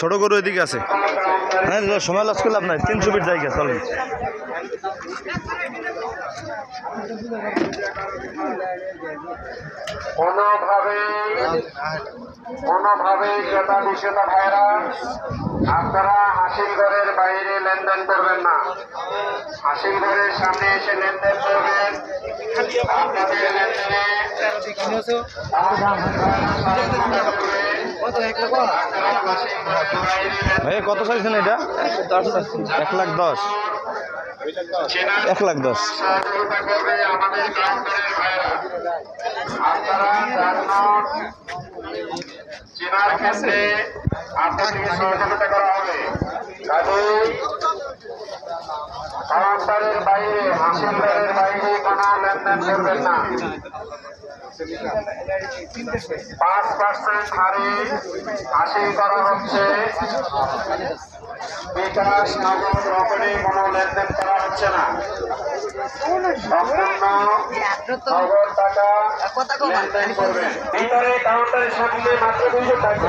ছোট গরু এদিকে আছে। হ্যাঁ সময় লস করলে আপনার 300 ফিট জায়গা চলেন। কোনোভাবে ক্রেতা বিক্রেতা ভাইরা আপনারা হাসিল ঘরের বাইরে লেনদেন করবেন না। হাসিল ঘরের সামনে এসে লেনদেন করবেন। আপনাদের লেনদেনে ভাই কত চাইছেন এটা? 1,10,000। 1,10,000। সহযোগিতা করবে আমাদের কাউন্টারের ভাইরা। আপনারা চেনার ক্ষেত্রে আপনাদেরকে সহযোগিতা করা হবে। কাজেই কাউন্টারের বাইরে হাসিল ঘরের বাইরে কোনো লেনদেন করবেন না। 5% হারে হাসিল করা হচ্ছে। বিকাশ নগদ রকমে কোনো লেনদেন করা হচ্ছে না। সম্পূর্ণ নগদ টাকা লেনদেন করবেন। ভিতরে কাউন্টারের সামনে মাত্র 200 টাকা।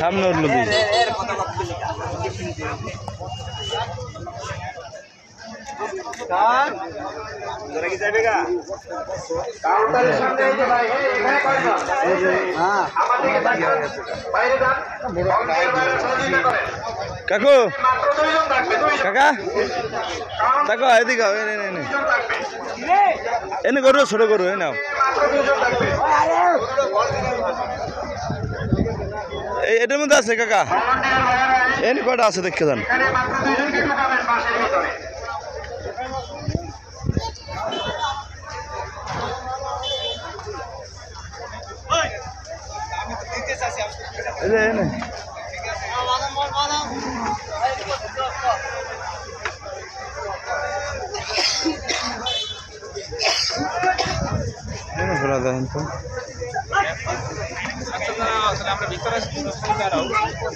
সামনে উঠল দিন। কাউন্টারের সামনে এই যে ভাই এখানে কয়জন? আমাদেরকে বাইরে যান। কাকু মাত্র 2 জন থাকবে। 2 জন কাকা কাকু এদিকে এনে গরু ছোট গরু এই নাও। মাত্র 2 জন থাকবে। এটার মধ্যে আছে কাকা? এনে কয়টা আছে দেখে যান। এখানে মাত্র 2 জনকে ঢোকাবেন পাশের ভিতরে।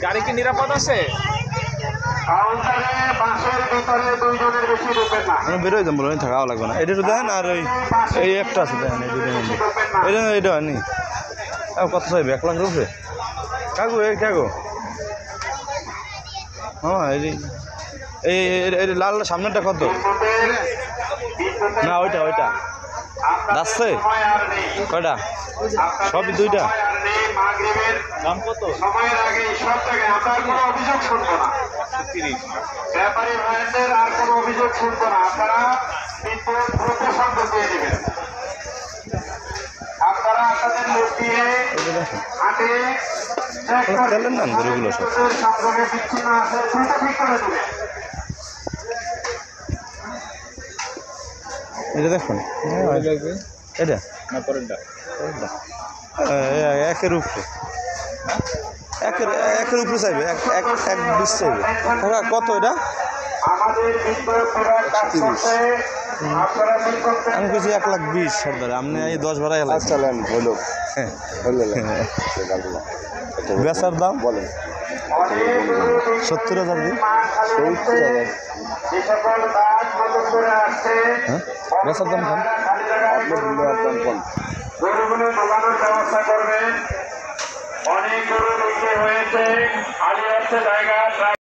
গাড়ি কি নিরাপদ আছে? কাউন্টারে বাসের ভিতরে 2 জনের বেশি ঢুকবেন না। বেরোয় যাবো থাকাও লাগবে না। এটা দেখেন আর এই একটা আছে দেখেন এটা এটা নি কত চাইবে? 1,00,000 রুপে কাকু এই কাকু। হ্যাঁ এই লাল সামনেটা কত? না ওইটা ওইটা যাচ্ছে কয়টা? সবই 2টা। দাম কত? সময়ের আগে সব জায়গায় আপনার কোনো অভিযোগ শুনবো না। 30। ব্যাপারী ভাইদের আর কোনো অভিযোগ শুনবো না। আপনারা প্রতিসন্দ দিয়ে দেবেন। আপনারা আপনাদের লোক দিয়ে হাটে চলেন না গরুগুলো সব সংযোগে বিচ্ছিন্ন আছে দ্রুত ঠিক করে দেবেন। এটা দেখুন এটা না পরেরটা। একের উপরে একের উপরে চাইবে 1,20 চাইবে। কাকা কত এটা? আমাদের বিদ্যুৎ বিভাগ কাজ করছে। আপনারা কি করতে আমি বলছি 1,20,000 সর্দার। আপনি এই 10 ভাড়া এলাকা চালান হলো বেচার দাম বলেন 70,000 দিন। যে সকল কাজ নতুন করে আসছে হ্যাঁ বেচার দাম খান গরুগুলো ঢোকানোর ব্যবস্থা করবেন। অনেক গরু নিচে হয়েছে, খালি হচ্ছে জায়গা।